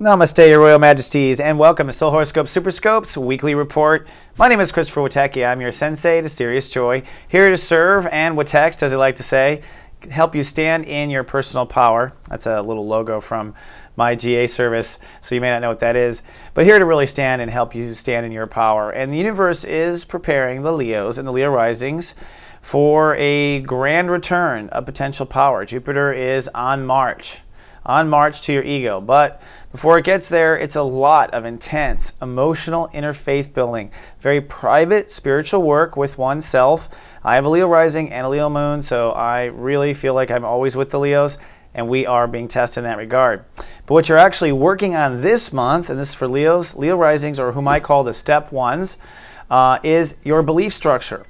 Namaste, Your Royal Majesties, and welcome to Soul Horoscope SuperScope's weekly report. My name is Christopher Witecki. I'm your Sensei to Sirius Joy, here to serve and Witext, as I like to say, help you stand in your personal power. That's a little logo from my GA service, so you may not know what that is, but here to really stand and help you stand in your power. And the universe is preparing the Leos and the Leo risings for a grand return of potential power. Jupiter is on march to your ego, but before it gets there, it's a lot of intense, emotional, interfaith building, very private, spiritual work with oneself. I have a Leo rising and a Leo moon, so I really feel like I'm always with the Leos, and we are being tested in that regard. But what you're actually working on this month, and this is for Leos, Leo risings, or whom I call the step ones, is your belief structure.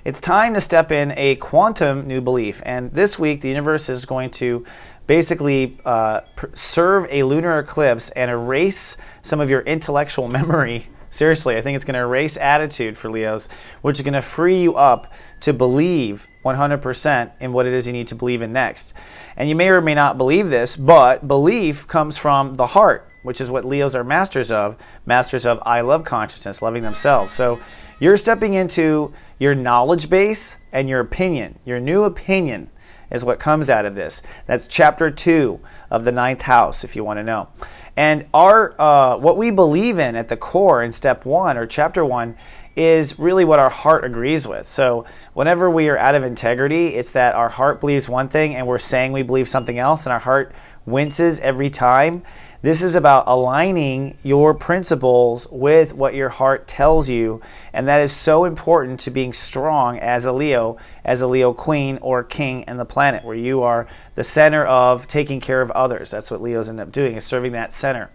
It's time to step in a quantum new belief, and this week the universe is going to basically serve a lunar eclipse and erase some of your intellectual memory. Seriously, I think it's going to erase attitude for Leos, which is going to free you up to believe 100% in what it is you need to believe in next. And you may or may not believe this, but belief comes from the heart, which is what Leos are masters of I love consciousness, loving themselves. So you're stepping into your knowledge base and your opinion, your new opinion is what comes out of this. That's chapter 2 of the 9th house, if you want to know. And our what we believe in at the core in step 1 or chapter 1 is really what our heart agrees with. So whenever we are out of integrity, it's that our heart believes one thing and we're saying we believe something else, and our heart winces every time. This is about aligning your principles with what your heart tells you, and that is so important to being strong as a Leo queen or king in the planet, where you are the center of taking care of others. That's what Leos end up doing, is serving that center.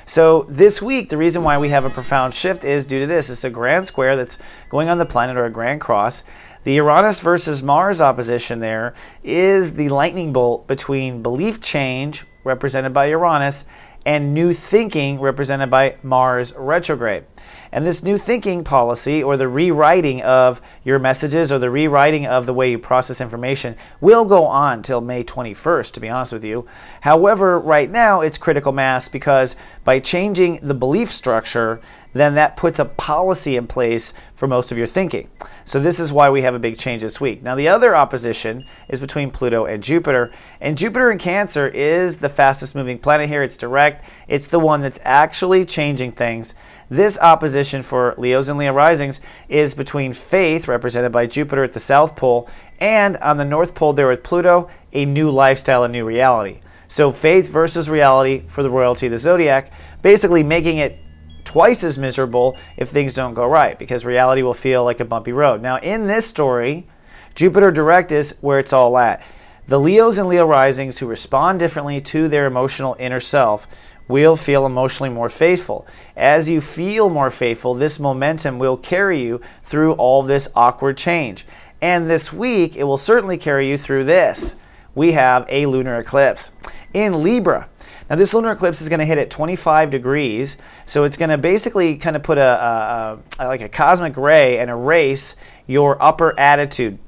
So this week, the reason why we have a profound shift is due to this. It's a grand square that's going on the planet, or a grand cross. The Uranus versus Mars opposition there is the lightning bolt between belief change, represented by Uranus, and new thinking, represented by Mars retrograde. And this new thinking policy, or the rewriting of your messages, or the rewriting of the way you process information, will go on till May 21st, to be honest with you. However, right now it's critical mass, because by changing the belief structure, then that puts a policy in place for most of your thinking. So this is why we have a big change this week. Now the other opposition is between Pluto and Jupiter. And Jupiter in Cancer is the fastest moving planet here. It's direct. It's the one that's actually changing things. This opposition for Leos and Leo risings is between faith, represented by Jupiter at the South Pole, and on the North Pole there with Pluto, a new lifestyle, a new reality. So faith versus reality for the royalty of the zodiac, basically making it twice as miserable if things don't go right, because reality will feel like a bumpy road. Now in this story, Jupiter direct is where it's all at. The Leos and Leo risings who respond differently to their emotional inner self will feel emotionally more faithful. As you feel more faithful, this momentum will carry you through all this awkward change. And this week, it will certainly carry you through this. We have a lunar eclipse in Libra. Now this lunar eclipse is going to hit at 25 degrees, so it's going to basically kind of put like a cosmic ray and erase your upper attitude.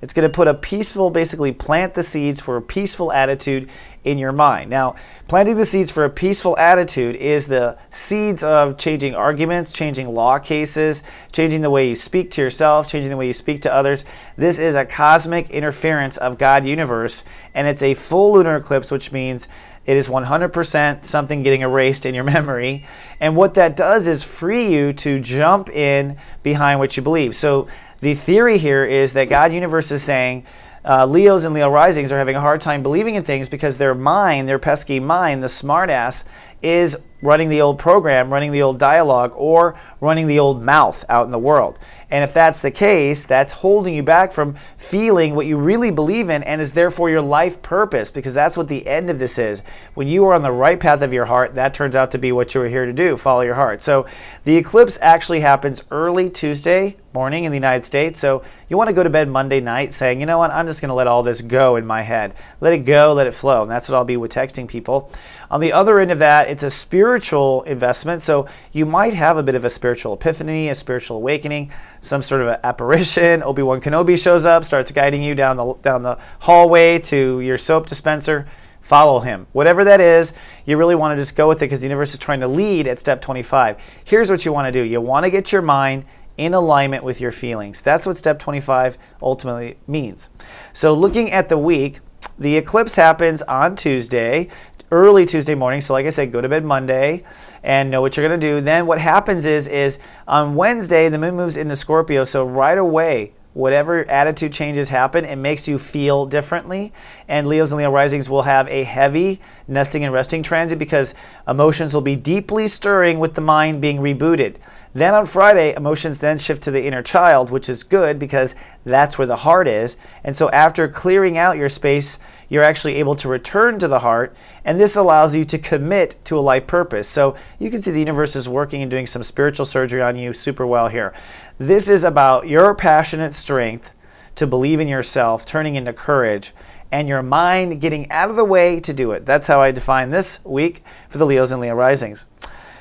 It's going to put a peaceful, basically plant the seeds for a peaceful attitude in your mind. Now, planting the seeds for a peaceful attitude is the seeds of changing arguments, changing law cases, changing the way you speak to yourself, changing the way you speak to others. This is a cosmic interference of God universe, and it's a full lunar eclipse, which means it is 100% something getting erased in your memory. And what that does is free you to jump in behind what you believe. So the theory here is that God universe is saying Leos and Leo risings are having a hard time believing in things because their mind, their pesky mind, the smartass, is running the old program, running the old dialogue, or running the old mouth out in the world. And if that's the case, that's holding you back from feeling what you really believe in and is therefore your life purpose, because that's what the end of this is. When you are on the right path of your heart, that turns out to be what you were here to do, follow your heart. So the eclipse actually happens early Tuesday morning in the United States. So you want to go to bed Monday night saying, you know what, I'm just going to let all this go in my head. Let it go, let it flow. And that's what I'll be with texting people. On the other end of that, it's a spiritual investment. So you might have a bit of a spiritual epiphany, a spiritual awakening, some sort of an apparition. Obi-Wan Kenobi shows up, starts guiding you down the hallway to your soap dispenser. follow him. Whatever that is, you really want to just go with it because the universe is trying to lead at step 25. Here's what you want to do. You want to get your mind in alignment with your feelings. That's what step 25 ultimately means. So looking at the week, the eclipse happens on Tuesday, early Tuesday morning. So like I said, go to bed Monday and know what you're going to do. Then what happens is on Wednesday, the moon moves into Scorpio. So right away, whatever attitude changes happen, it makes you feel differently. And Leos and Leo risings will have a heavy nesting and resting transit because emotions will be deeply stirring with the mind being rebooted. Then on Friday, emotions then shift to the inner child, which is good because that's where the heart is. And so after clearing out your space, you're actually able to return to the heart, and this allows you to commit to a life purpose. So you can see the universe is working and doing some spiritual surgery on you super well here. This is about your passionate strength to believe in yourself, turning into courage, and your mind getting out of the way to do it. That's how I define this week for the Leos and Leo risings.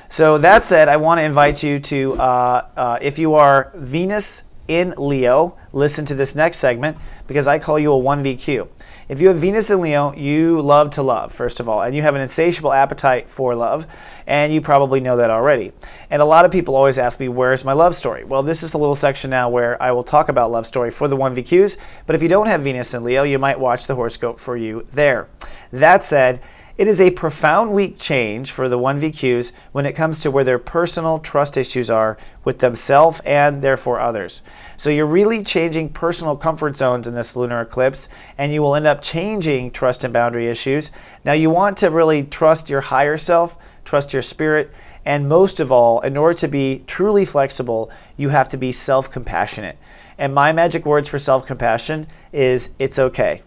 So that said, I want to invite you to, if you are Venus in Leo, listen to this next segment because I call you a 1VQ. If you have Venus in Leo, you love to love, first of all, and you have an insatiable appetite for love, and you probably know that already. And a lot of people always ask me, where's my love story? Well, this is the little section now where I will talk about love story for the 1VQs, but if you don't have Venus in Leo, you might watch the horoscope for you there. That said, it is a profound week change for the 1VQs when it comes to where their personal trust issues are with themselves and therefore others. So you're really changing personal comfort zones in this lunar eclipse, and you will end up changing trust and boundary issues. Now you want to really trust your higher self, trust your spirit, and most of all, in order to be truly flexible, you have to be self-compassionate. And my magic words for self-compassion is, it's okay.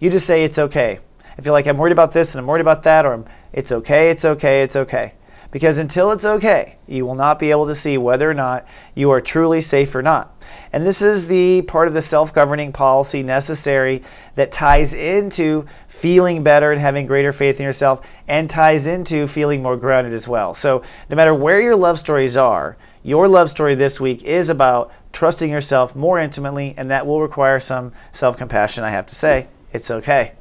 You just say, it's okay. I feel like I'm worried about this and I'm worried about that, or it's okay, it's okay, it's okay. Because until it's okay, you will not be able to see whether or not you are truly safe or not. And this is the part of the self-governing policy necessary that ties into feeling better and having greater faith in yourself, and ties into feeling more grounded as well. So no matter where your love stories are, your love story this week is about trusting yourself more intimately, and that will require some self-compassion, I have to say. It's okay.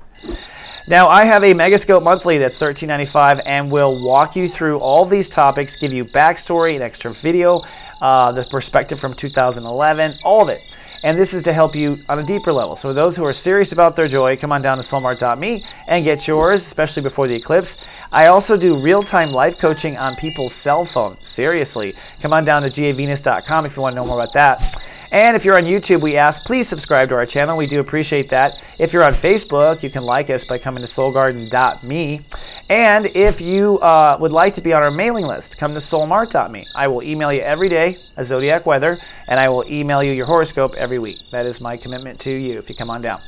Now, I have a Megascope monthly that's $13.95 and will walk you through all these topics, give you backstory, an extra video, the perspective from 2011, all of it. And this is to help you on a deeper level. So those who are serious about their joy, come on down to soulmart.me and get yours, especially before the eclipse. I also do real-time life coaching on people's cell phones. Seriously. Come on down to gavenus.com if you want to know more about that. And if you're on YouTube, we ask, please subscribe to our channel. We do appreciate that. If you're on Facebook, you can like us by coming to soulgarden.me. And if you would like to be on our mailing list, come to soulmart.me. I will email you every day a zodiac weather, and I will email you your horoscope every week. That is my commitment to you if you come on down.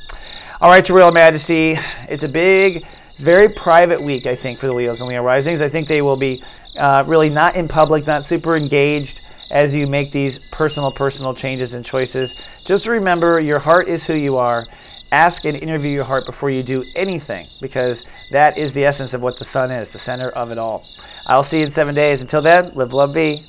All right, Your Royal Majesty, it's a big, very private week, I think, for the Leos and Leo risings. I think they will be really not in public, not super engaged as you make these personal changes and choices. Just remember, your heart is who you are. Ask and interview your heart before you do anything, because that is the essence of what the sun is, the center of it all. I'll see you in 7 days. Until then, live, love, be.